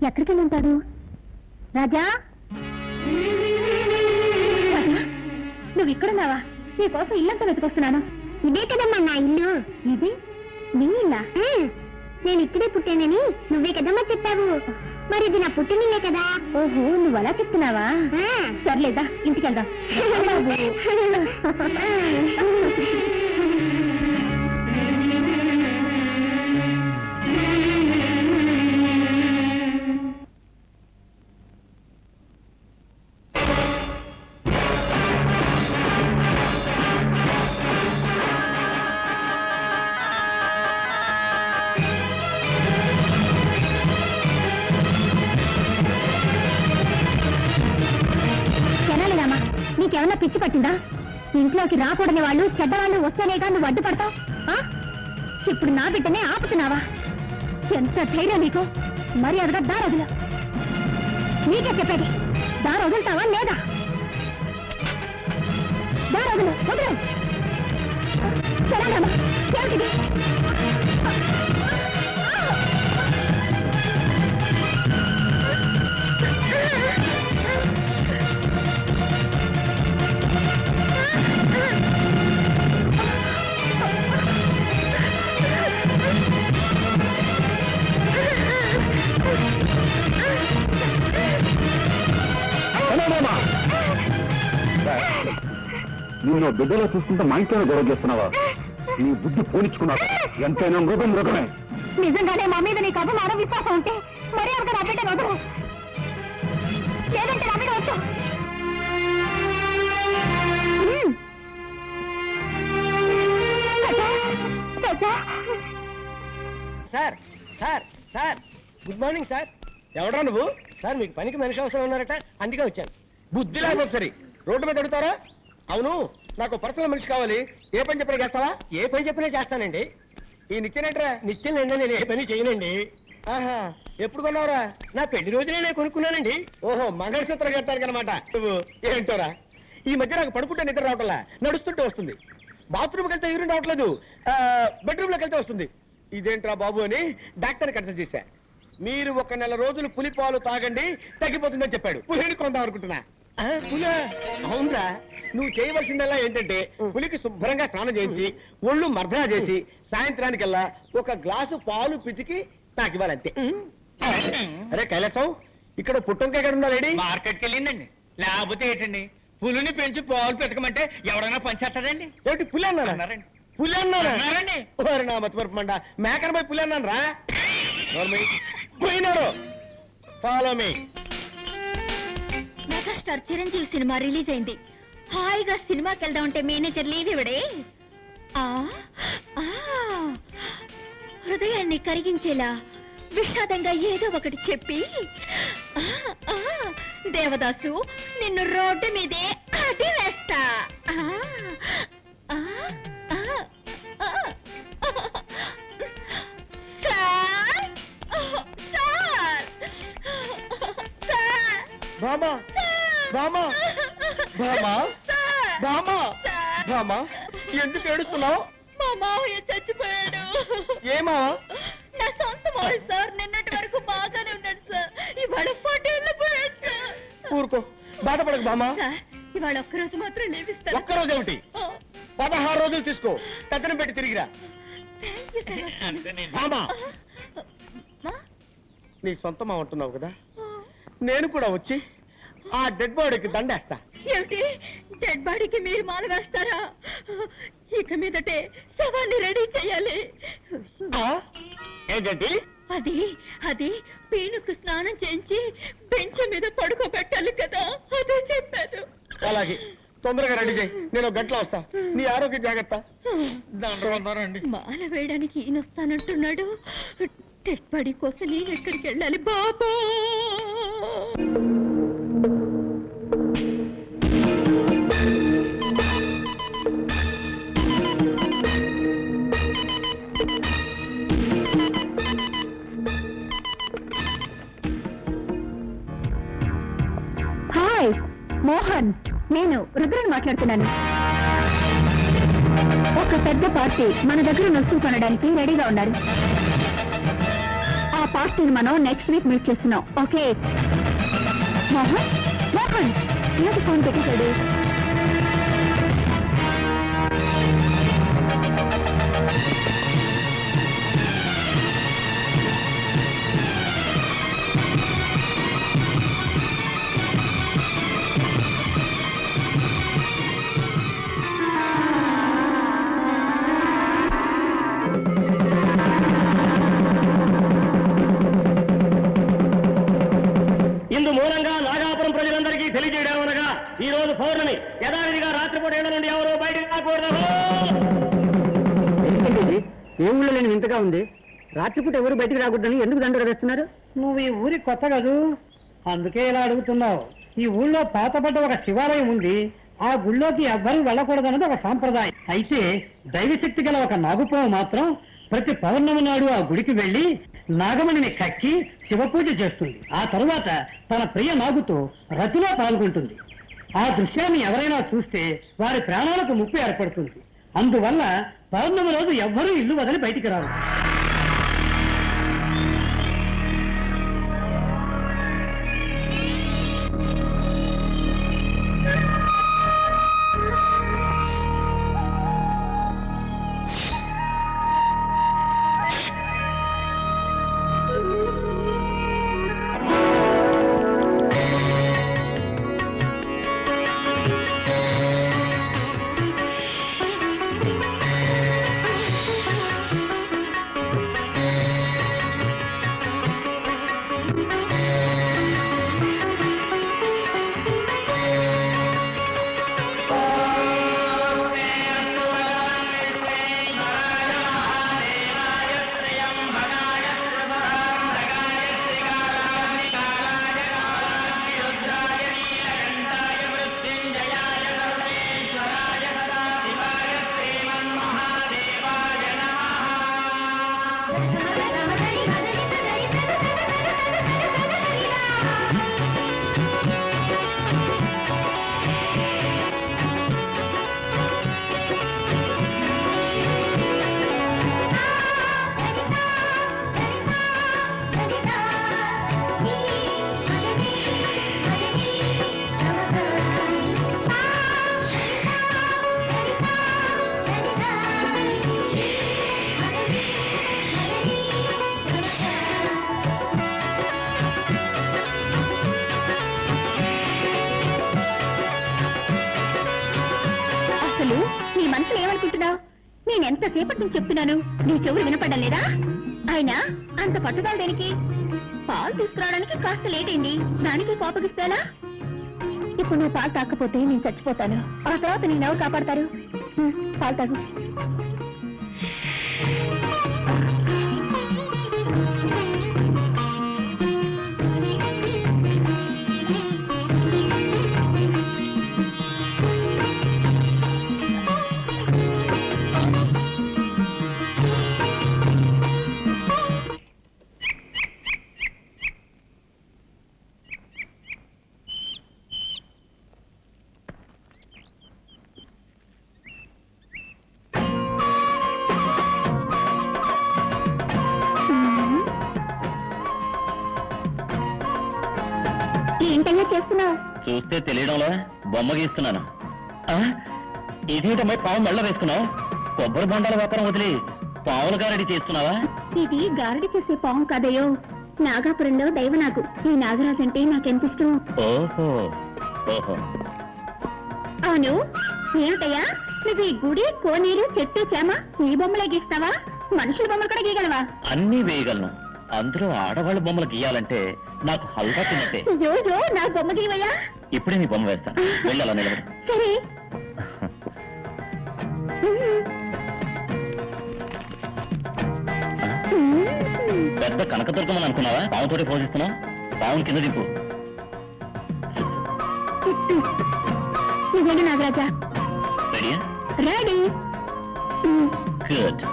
ఎక్కడికి వెళ్ళి ఉంటాడు? రాజా, నువ్వు ఇక్కడున్నావా? నీకోసం ఇల్లంతా వెతుకొస్తున్నాను. ఇదే కదమ్మా నా ఇల్లు. ఇది నీ ఇల్లా? నేను ఇక్కడే పుట్టానని నువ్వే కదమ్మా చెప్పావు. మరి ఇది నా పుట్టినిల్లే కదా. ఓహో, నువ్వు అలా చెప్తున్నావా? సర్లేదా, ఇంటికి వెళ్దాం. నీకేమన్నా పిచ్చి పట్టిందా? ఇంట్లోకి రాకూడని వాళ్ళు, చెడ్డవాళ్ళు వస్తేనేగా నువ్వు అడ్డుపడతావు. ఇప్పుడు నా బిడ్డనే ఆపుతున్నావా? ఎంత ధైర్యం నీకు? మరి అదిగా దారొదులు. నీకే చెప్పేది, దారొదులుతావా లేదా? దారొదులు, వదులు. సరేనమ్మా, ఏమిటిది? నిన్ను బిడ్డలో చూసుకుంటే మా ఇంట్లోనే గొడవ చేస్తున్నావా? నీ బుద్ధి పోనిచ్చుకున్నావు. ఎంతైనా మృగం మృగమే. నిజంగానే మా మీద నీకు అభిమానం, విశ్వాసం ఉంటే మరీ అంత నా బిడ్డను వదరు. లేదంటే నా బిడ్డ వచ్చు. Sir sir sir, good morning sir. ఎవడా నువ్వు? సార్, మీకు పనికి మనిషి అవసరం ఉన్నారట, అందుకే వచ్చాను. బుద్ధి లేకపోతే సరే రోడ్డు మీద అడుగుతారా? అవును, నాకు పర్సనల్ మనిషి కావాలి. ఏ పని చెప్పినా చేస్తావా? ఏ పని చెప్పినా చేస్తానండి. ఈ నిత్యనేట్రా? నిత్యనండి, నేను ఏ పని చేయనండి. ఆహా, ఎప్పుడు కొన్నావురా? నా పెళ్లి రోజునే నేను కొనుక్కున్నానండి. ఓహో, మంగళసూత్రం కట్టానికి అనమాట. నువ్వు ఏంటోరా, ఈ మధ్య నాకు పడుకుంటే నిద్ర రావట్లా, నడుస్తుంటే వస్తుంది. బాత్రూమ్కి వెళ్తే యూరిన్ రావట్లేదు, బెడ్రూమ్లోకి వెళ్తే వస్తుంది. ఇదేంట్రా బాబు అని డాక్టర్ని కన్సల్ట్ చేశా. మీరు 1 నెల రోజులు పులి పాలు తాగండి, తగ్గిపోతుందని చెప్పాడు. పులిని కొందాం అనుకుంటున్నా. పులా? అవునరా, నువ్వు చేయవలసిందల్లా ఏంటంటే పులికి శుభ్రంగా స్నానం చేయించి ఒళ్ళు మర్దనా చేసి సాయంత్రానికల్లా 1 గ్లాసు పాలు పితికి నాకు ఇవ్వాలంతే. అరే కైలాసం, ఇక్కడ పుట్టంకాయ ఎక్కడ ఉందా లేడీ? మార్కెట్కి వెళ్ళిందండి. లేకపోతే ఏంటండి, పులిని పెంచి పాలు పెతకమంటే ఎవడైనా పనిచేస్తాడండి? ఏంటి పులి అన్నారండి? పులి అన్నారండి? ఓరి నా మతిమరపమండ, మేకన పోయి పులి అన్నాను రా. పోయినారు. Follow me. Megastar Chiranjeevi cinema release అయింది. హాయిగా సినిమాకి వెళ్దామంటే మేనేజర్ లీవ్ ఇవ్వడే. హృదయాన్ని కరిగించేలా విషాదంగా ఏదో ఒకటి చెప్పి, దేవదాసు నిన్ను రోడ్డు మీదే అది వేస్తా. బామా బామా బామా బామా బామా, ఎందుకు ఏడుస్తున్నావు? మా మావయ్య చచ్చిపోయాడు. ఏమా? నా సొంత మావయ్య సార్. నిన్నటి వరకు బాగానే ఉన్నాడు సార్, ఇవాళ పటేళ్ళు పోయాడు సార్. ఊరుకో, బాధపడకు బామా. సార్, ఇవాళ ఒక్కరోజు మాత్రం లేవిస్తాను. ఒక్కరోజు ఏమిటి? 16 రోజులు తీసుకో, తగ్గన పెట్టి తిరిగిరా. బామా, నీ సొంతం అంటున్నావు కదా, నేను కూడా వచ్చి ఆ డెడ్ బాడీకి దండేస్తా. ఏమిటి, డెడ్ బాడీకి మీరు మాల వేస్తారా? ఇక మీదటే శవాన్ని రెడీ చేయాలి. ఏంటంటే? అది పీనుకు స్నానం చేయించి బెంచ్ మీద పడుకోబెట్టాలి కదా, అదే చెప్పాను. అలాగే, తొందరగా రెడీ చేయి, నేను 1 గంటలో వస్తా. నీ ఆరోగ్య జాగ్రత్త. మాల వేయడానికి ఈయన వస్తానంటున్నాడు. డెడ్ బాడీ కోసం నేను ఎక్కడికి వెళ్ళాలి బాబా? హాయ్ మోహన్, నేను రుద్రని మాట్లాడుతున్నాను. ఒక పెద్ద పార్టీ మన దగ్గర నొస్తులు కొనడానికి రెడీగా ఉన్నారు. ఆ పార్టీ పార్టీని మనం నెక్స్ట్ వీక్ మీట్ చేస్తున్నాం. ఓకే మోహన్, మోహన్ ఏంటి ఫోన్ పెట్టేశాడు? ఇందు మూలంగా నాగాపురం ప్రజలందరికీ తెలియజేయడమనగా ఈ రోజు పౌర్ణమి యథావిధిగా రాత్రిపూట ఏళ్ళ నుండి ఎవరు బయటకు రాకూడదు. ఏ ఊళ్ళో లేని వింతగా ఉంది. రాత్రిపూట ఎవరు బయటికి రాకూడదని ఎందుకు దండలు వేస్తున్నారు? నువ్వు ఈ ఊరికి కొత్త కదూ, అందుకే ఇలా అడుగుతున్నావు. ఈ ఊళ్ళో పాతపడ్డ ఒక శివాలయం ఉంది. ఆ గుళ్ళోకి ఎవ్వరూ వెళ్ళకూడదన్నది ఒక సాంప్రదాయం. అయితే దైవశక్తి గల ఒక నాగుపాము మాత్రం ప్రతి పౌర్ణమి నాడు ఆ గుడికి వెళ్లి నాగమణిని కక్కి శివపూజ చేస్తుంది. ఆ తరువాత తన ప్రియ నాగుతో రతిలో పాల్గొంటుంది. ఆ దృశ్యాన్ని ఎవరైనా చూస్తే వారి ప్రాణాలకు ముప్పు ఏర్పడుతుంది. అందువల్ల పౌర్ణమి రోజు ఎవ్వరూ ఇల్లు వదిలి బయటికి రారు. నీ మనసులో ఏమనుకుంటున్నావు? నేనెంతసేపటి నుంచి చెప్తున్నాను, నీ చెవులు వినపడ్డం లేదా? అయినా అంత పట్టుదల దేనికి? పాలు తీసుకురావడానికి కాస్త లేట్ అయింది, దానికి కోపగిస్తానా? ఇప్పుడు నువ్వు పాలు తాకపోతే నేను చచ్చిపోతాను. ఆ తర్వాత నేనెవరు కాపాడతారు? పాలు తాగు. ఏంటయ్యా చేస్తున్నావు? చూస్తే తెలియడంలో బొమ్మ గీస్తున్నాను. ఇదేంటమ్మాయి పాము మెళ్ళ వేసుకున్నావు? కొబ్బరి బొండాల వ్యాపారం వదిలి పావులు గారడి చేస్తున్నావా? ఇది గారడి చేసే పాము కాదయ్యో, నాగాపురంలో దైవనాగు. ఈ నాగరాజు అంటే నాకెంత ఇష్టం. ఓహో ఓహో. అవును, ఏమిటయ్యా నువ్వు ఈ గుడి, కోనేరు, చెట్టు, చేమ ఈ బొమ్మలే గీస్తావా? మనుషుల బొమ్మలు కూడా గీయగలవా? అన్నీ వేయగలను. అందులో ఆడవాళ్ళ బొమ్మలు గీయాలంటే నాకు హల్వా తిన్నట్టే. అయ్యో, నా బొమ్మ గీవయ్యా. ఇప్పుడే నీ బొమ్మ వేస్తాను, వెళ్ళి అలా నిలబడు. సరే. పెద్ద కనకదుర్గమని అనుకున్నావా? పావుతోటి పోషిస్తున్నావు. పావుని కింద దింపు. నువ్వేడు నాగరాజా. రెడీయా? రెడీ. గుడ్.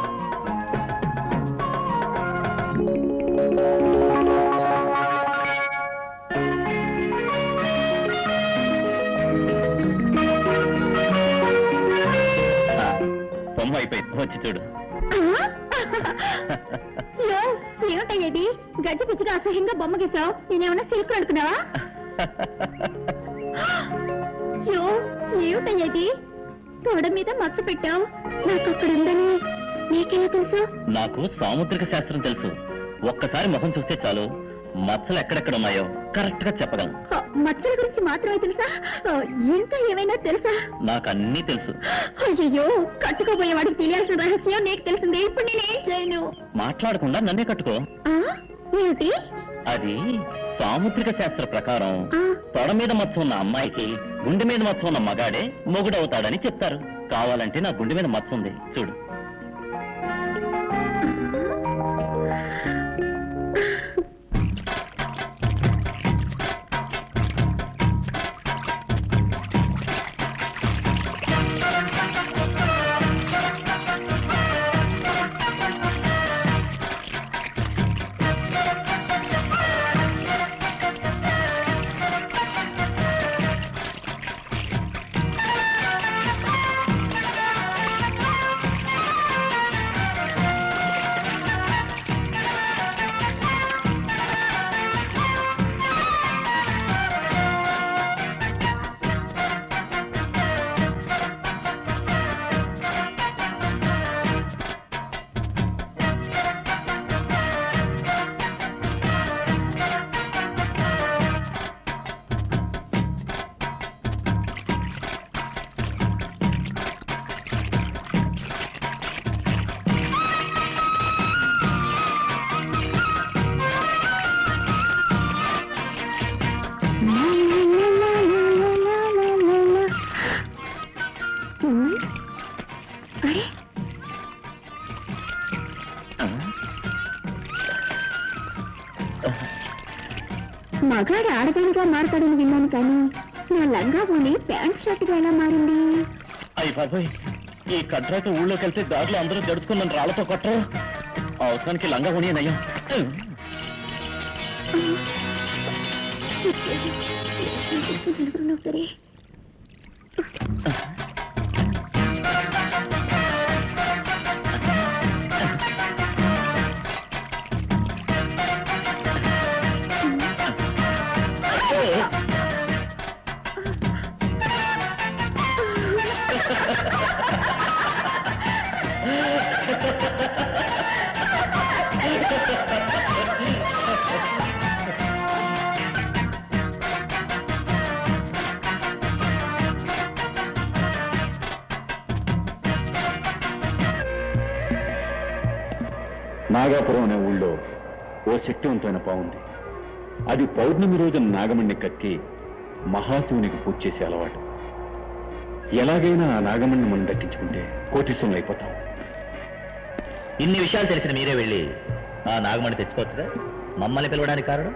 బొమ్మ అయిపోయింది, వచ్చి చూడు. యో, ఏమిటయ్యేది గజ్జి పిచ్చిగా అసహ్యంగా బొమ్మ గీసావు. నేనేమన్నా సిల్క్ అనుకున్నావా? యో, ఏమిటయ్యేది తోడ మీద మచ్చ పెట్టావు. నాకు అక్కడ ఉందని నీకేలా తెలుసు? నాకు సాముద్రిక శాస్త్రం తెలుసు. ఒక్కసారి ముఖం చూస్తే చాలు మచ్చలు ఎక్కడెక్కడ ఉన్నాయో కరెక్ట్ గా చెప్పగలను. మచ్చల గురించి మాత్రమే తెలుసా? ఇంకా ఏమైనా తెలుసా? నాకు అన్నీ తెలుసు. అయ్యో, కట్టుకోబోయే వాడికి తెలియాల్సిన రహస్యం నీకు తెలిసింది. ఇప్పుడు నేనేం చేయను? మాట్లాడకుండా నన్నే కట్టుకో. ఆ, ఏమిటి? అది సాముద్రిక శాస్త్ర ప్రకారం ఆ, తొడ మీద మచ్చ ఉన్న అమ్మాయికి గుండె మీద మచ్చ ఉన్న మగాడే మొగుడవుతాడని చెప్తారు. కావాలంటే నా గుండె మీద మచ్చ ఉంది చూడు. అరే, మగాడు ఆడదానిగా మారతాడని విన్నాను, కానీ నా లంగా పోని ప్యాంట్ షర్ట్గా ఎలా మారింది? అయ్యి బాబోయ్, ఈ కట్రాతో ఊళ్ళోకి వెళ్తే దారిలో అందరూ జడుచుకున్నాను రాళ్లతో కొట్టరు. అవసరానికి లంగా కొనియనయ్యా. సరే, నాగాపురం అనే ఊళ్ళో ఓ శక్తివంతమైన పావుంది. అది పౌర్ణమి రోజున నాగమణ్ణి కక్కి మహాశివునికి పూజ చేసే అలవాటు. ఎలాగైనా ఆ నాగమణ్ణి మనం దక్కించుకుంటే కోటీశ్వరులు అయిపోతాం. ఇన్ని విషయాలు తెలిసిన మీరే వెళ్ళి ఆ నాగమణి తెచ్చుకోవచ్చుగా. మమ్మల్ని పిలవడానికి కారణం?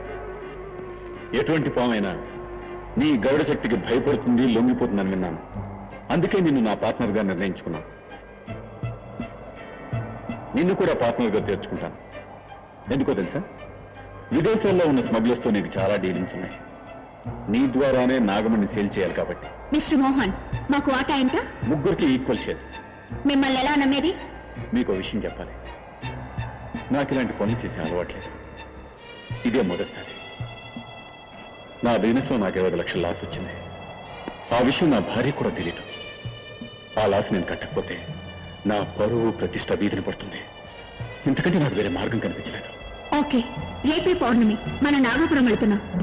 ఎటువంటి పామైనా నీ గౌడ శక్తికి భయపడుతుంది, లొంగిపోతుందని విన్నాను. అందుకే నిన్ను నా పార్ట్నర్గా నిర్ణయించుకున్నాను. నిన్ను కూడా పార్ట్నర్గా చేర్చుకుంటాను. ఎందుకో తెలుసా? విదేశాల్లో ఉన్న స్మగ్లర్స్తో నీకు చాలా డీలింగ్స్ ఉన్నాయి. నీ ద్వారానే నాగమణ్ణి సేల్ చేయాలి కాబట్టి. మిస్టర్ మోహన్, మాకు వాటా ఎంత? ముగ్గురికి ఈక్వల్ షేర్. మిమ్మల్ని ఎలా నమ్మేది? మీకు విషయం చెప్పాలి. నాకు ఇలాంటి పనులు చేసే అలవాట్లేదు. ఇదే మొదటిసారి. నా బిజినెస్లో నాకు 20 లక్షల లాస్ వచ్చింది. ఆ విషయం నా భార్య కూడా తెలియదు. ఆ లాస్ నేను కట్టకపోతే నా పరువు ప్రతిష్ట వీధిని పడుతుంది. ఇంతకంటే నాకు వేరే మార్గం కనిపించలేదు. ఓకే, రేపే పౌర్ణమి, మన నాగపురం వెళుతున్నాం.